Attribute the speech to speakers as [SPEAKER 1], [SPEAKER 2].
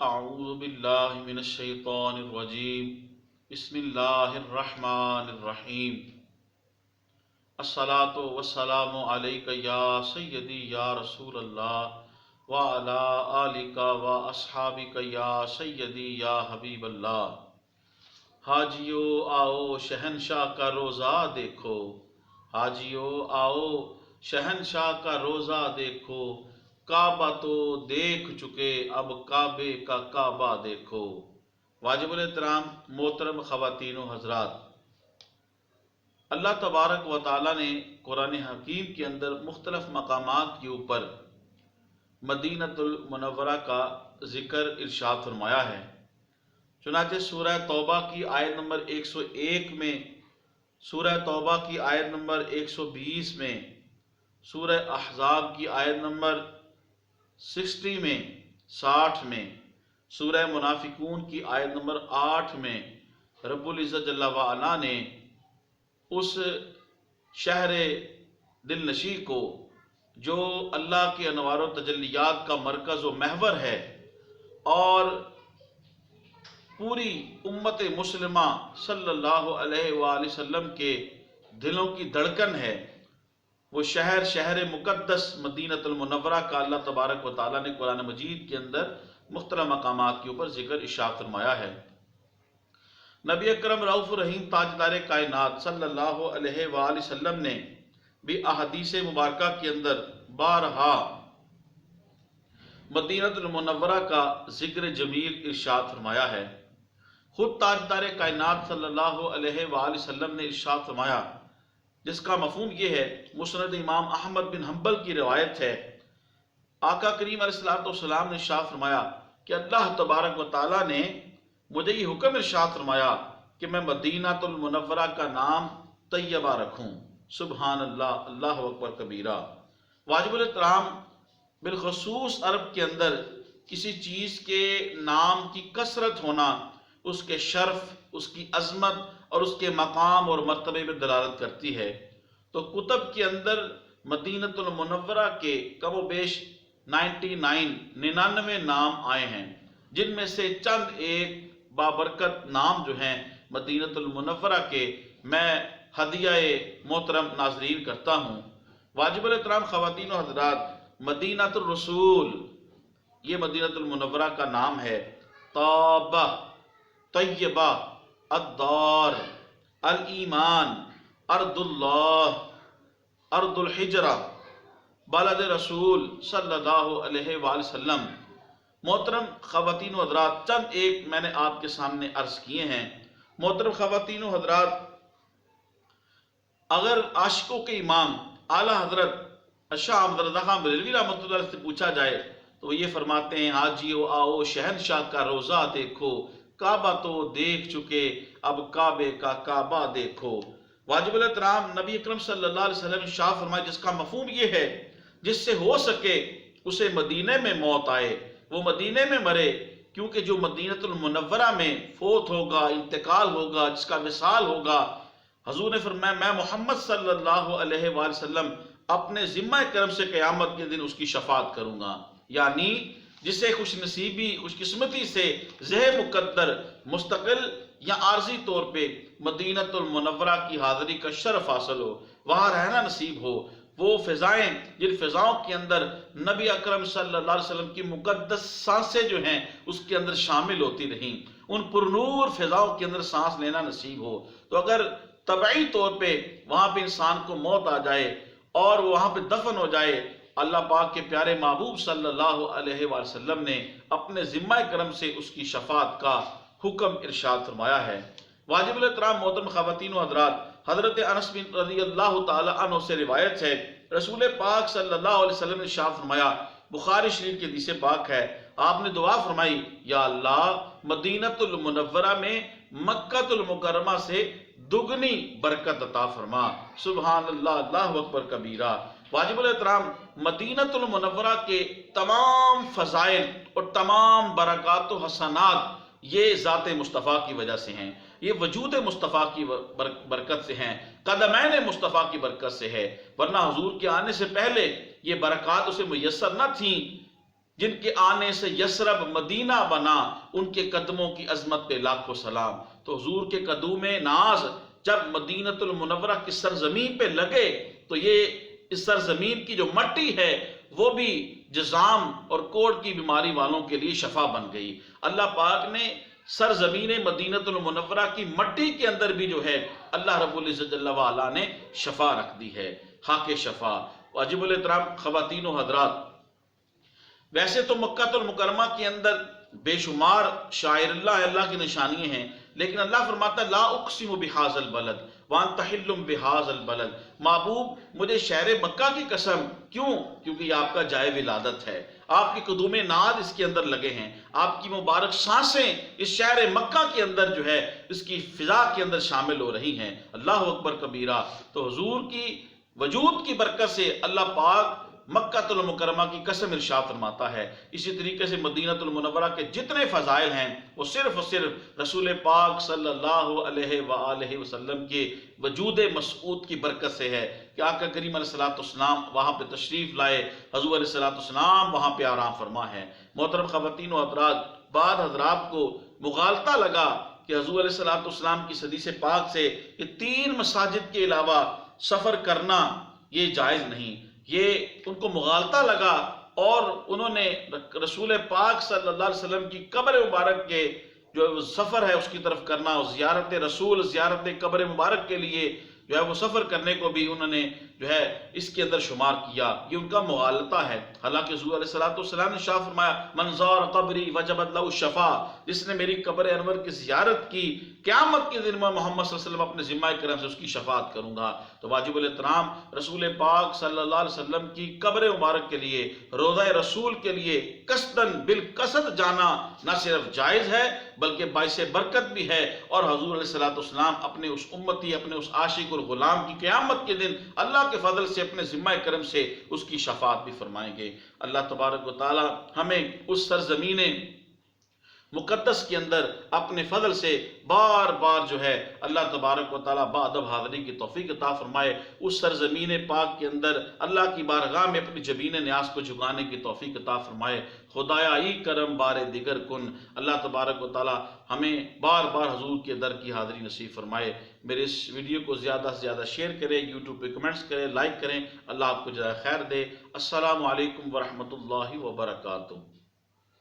[SPEAKER 1] اعوذ باللہ من الشیطان الرجیم بسم اللہ الرحمن الرحیم الصلاۃ والسلام علیک یا سیدی یا رسول اللہ وعلی آلک واصحابک یا سیدی یا حبیب اللہ۔ حاجیو آؤ شہنشاہ کا روزہ دیکھو، حاجیو آؤ شہنشاہ کا روزہ دیکھو، کعبہ تو دیکھ چکے اب کعبے کا کعبہ دیکھو۔ واجب الاحترام محترم خواتین و حضرات، اللہ تبارک و تعالیٰ نے قرآن حکیم کے اندر مختلف مقامات کے اوپر مدینۃ المنورہ کا ذکر ارشاد فرمایا ہے۔ چنانچہ سورہ توبہ کی آیت نمبر 101 میں، سورہ توبہ کی آیت نمبر 120 میں، سورہ احزاب کی آیت نمبر 60 میں، 60 میں، سورہ منافقون کی آیت نمبر 8 میں رب العزت جل وعلا نے اس شہر دل نشیں کو جو اللہ کے انوار و تجلیات کا مرکز و محور ہے اور پوری امت مسلمہ صلی اللہ علیہ وآلہ وسلم کے دلوں کی دھڑکن ہے، وہ شہر مقدس مدینۃ المنورہ کا اللہ تبارک و تعالیٰ نے قرآن مجید کے اندر مختلف مقامات کے اوپر ذکر ارشاد فرمایا ہے۔ نبی اکرم رؤوف الرحیم تاجدار کائنات صلی اللہ علیہ وآلہ وسلم نے بھی احادیث مبارکہ کے اندر بارہا مدینۃ المنورہ کا ذکر جمیل ارشاد فرمایا ہے۔ خود تاجدار کائنات صلی اللہ علیہ وآلہ وسلم نے ارشاد فرمایا، جس کا مفہوم یہ ہے، مسند امام احمد بن حنبل کی روایت ہے، آقا کریم علیہ السلام نے ارشاد فرمایا کہ اللہ تبارک و تعالیٰ نے مجھے یہ حکم ارشاد فرمایا کہ میں مدینۃ المنورہ کا نام طیبہ رکھوں۔ سبحان اللہ، اللہ اکبر کبیرہ۔ واجب الاحترام، بالخصوص عرب کے اندر کسی چیز کے نام کی کثرت ہونا اس کے شرف، اس کی عظمت اور اس کے مقام اور مرتبے میں دلالت کرتی ہے۔ تو کتب کے اندر مدینۃ المنورہ کے کم و بیش 99 نام آئے ہیں، جن میں سے چند ایک بابرکت نام جو ہیں مدینۃ المنورہ کے میں ہدیہ محترم ناظرین کرتا ہوں۔ واجب الاحترام خواتین و حضرات، مدینۃ الرسول یہ مدینۃ المنورہ کا نام ہے۔ طابہ، طیبہ، الدار، الایمان، ارض اللہ، ارض الحجرہ، بلد رسول صلی اللہ علیہ وآلہ وسلم۔ محترم خواتین و حضرات، چند ایک میں نے آپ کے سامنے عرض کیے ہیں۔ محترم خواتین و حضرات، اگر عاشقوں کے امام اعلیٰ حضرت شاہ احمد رضا خان بریلوی رحمۃ اللہ علیہ سے پوچھا جائے تو وہ یہ فرماتے ہیں، حاجیو آؤ شہنشاہ کا روزہ دیکھو، کعبہ تو دیکھ چکے اب کعبے کا کعبہ دیکھو۔ واجب الاحترام، نبی اکرم صلی اللہ علیہ وسلم نے ارشاد فرمایا، جس کا مفہوم یہ ہے جس سے ہو سکے اسے مدینے میں موت آئے، وہ مدینے میں مرے، کیونکہ جو مدینۃ المنورہ میں فوت ہوگا، انتقال ہوگا، جس کا وصال ہوگا، حضور نے فرمایا میں محمد صلی اللہ علیہ وآلہ وسلم اپنے ذمہ کرم سے قیامت کے دن اس کی شفاعت کروں گا۔ یعنی جسے خوش نصیبی، خوش قسمتی سے زہ مقدر مستقل یا عارضی طور پہ مدینۃ المنورہ کی حاضری کا شرف حاصل ہو، وہاں رہنا نصیب ہو، وہ فضائیں جن فضاؤں کے اندر نبی اکرم صلی اللہ علیہ وسلم کی مقدس سانسیں جو ہیں اس کے اندر شامل ہوتی رہیں، ان پرنور فضاؤں کے اندر سانس لینا نصیب ہو، تو اگر طبعی طور پہ وہاں پہ انسان کو موت آ جائے اور وہاں پہ دفن ہو جائے، اللہ پاک کے پیارے محبوب صلی اللہ علیہ وآلہ وسلم نے اپنے ذمہ کرم سے اس کی شفاعت کا حکم ارشاد فرمایا ہے۔ واجب الاحترام محترم خواتین و حضرات، حضرت انس بن رضی اللہ تعالی عنہ سے روایت ہے، رسول پاک صلی اللہ علیہ وسلم نے ارشاد فرمایا، بخاری شریف کی حدیث پاک ہے، آپ نے دعا فرمائی، یا اللہ مدینۃ المنورہ میں مکہ المکرمہ سے دگنی برکت عطا فرما۔ سبحان اللہ، اللہ اکبر کبیرہ۔ واجب الاحترام، مدینۃ المنورہ کے تمام فضائل اور تمام برکات و حسنات یہ ذات مصطفیٰ کی وجہ سے ہیں، یہ وجود مصطفیٰ کی برکت سے ہیں، قدمین مصطفیٰ کی برکت سے ہے، ورنہ حضور کے آنے سے پہلے یہ برکات اسے میسر نہ تھیں۔ جن کے آنے سے یثرب مدینہ بنا، ان کے قدموں کی عظمت پہ لاکھوں سلام۔ تو حضور کے قدوم ناز جب مدینۃ المنورہ کی سرزمین پہ لگے تو یہ اس سرزمین کی جو مٹی ہے وہ بھی جزام اور کوڑ کی بیماری والوں کے لیے شفا بن گئی۔ اللہ پاک نے سرزمین مدینۃ المنورہ کی مٹی کے اندر بھی جو ہے اللہ رب العزت جل وعلا نے شفا رکھ دی ہے، خاک شفا۔ واجب الاحترام خواتین و حضرات، ویسے تو مکہ المکرمہ کے اندر بے شمار شاعر اللہ کی نشانیاں ہیں، لیکن اللہ فرماتا ہے لا اقسم بہذا البلد وانت حل بہذا البلد، محبوب مجھے شہر مکہ کی قسم، کیوں؟ کیونکہ یہ آپ کا جائے ولادت ہے، آپ کی قدوم ناد اس کے اندر لگے ہیں، آپ کی مبارک سانسیں اس شہر مکہ کے اندر جو ہے اس کی فضا کے اندر شامل ہو رہی ہیں۔ اللہ اکبر کبیرہ۔ تو حضور کی وجود کی برکت سے اللہ پاک مکہ المکرمہ کی قسم ارشاد فرماتا ہے۔ اسی طریقے سے مدینۃ المنورہ کے جتنے فضائل ہیں وہ صرف اور صرف رسول پاک صلی اللہ علیہ وآلہ وسلم کے وجود مسعود کی برکت سے ہے کہ آقا کریم علیہ السلام وہاں پہ تشریف لائے، حضور علیہ السلام وہاں پہ آرام فرما ہے۔ محترم خواتین و حضرات، بعض حضرات کو مغالطہ لگا کہ حضور علیہ السلام کی حدیث پاک سے یہ 3 مساجد کے علاوہ سفر کرنا یہ جائز نہیں، یہ ان کو مغالطہ لگا اور انہوں نے رسول پاک صلی اللہ علیہ وسلم کی قبر مبارک کے جو سفر ہے اس کی طرف کرنا، اور زیارت رسول، زیارت قبر مبارک کے لیے جو ہے وہ سفر کرنے کو بھی انہوں نے جو ہے اس کے اندر شمار کیا، یہ ان کا مغالطہ ہے۔ حالانکہ حضور علیہ السلام نے شاہ فرمایا من زار قبری وجبت لہ الشفاء، جس نے میری قبر انور کی زیارت کی قیامت کے دن میں محمد صلی اللہ علیہ وسلم اپنے ذمہ کرم سے اس کی شفاعت کروں گا۔ تو واجب الاحترام رسول پاک صلی اللہ علیہ وسلم کی قبر مبارک کے لیے، روضہ رسول کے لیے قصداً بالقصد جانا نہ صرف جائز ہے بلکہ باعث برکت بھی ہے، اور حضور علیہ السلام اپنے اس امتی، اپنے اس عاشق اور غلام کی قیامت کے دن اللہ کے فضل سے اپنے ذمہ کرم سے اس کی شفاعت بھی فرمائیں گے۔ اللہ تبارک و تعالی ہمیں اس سرزمین مقدس کے اندر اپنے فضل سے بار بار جو ہے اللہ تبارک و تعالیٰ بادب حاضری کی توفیق عطا فرمائے، اس سرزمین پاک کے اندر اللہ کی بارگاہ میں اپنی جبین نیاز کو جھکانے کی توفیق عطا فرمائے۔ خدایا ای کرم بار دیگر کن، اللہ تبارک و تعالیٰ ہمیں بار بار حضور کے در کی حاضری نصیب فرمائے۔ میرے اس ویڈیو کو زیادہ سے زیادہ شیئر کریں، یوٹیوب پہ کمنٹس کریں، لائک کریں۔ اللہ آپ کو جزائے خیر دے۔ السلام علیکم ورحمۃ اللہ وبرکاتہ۔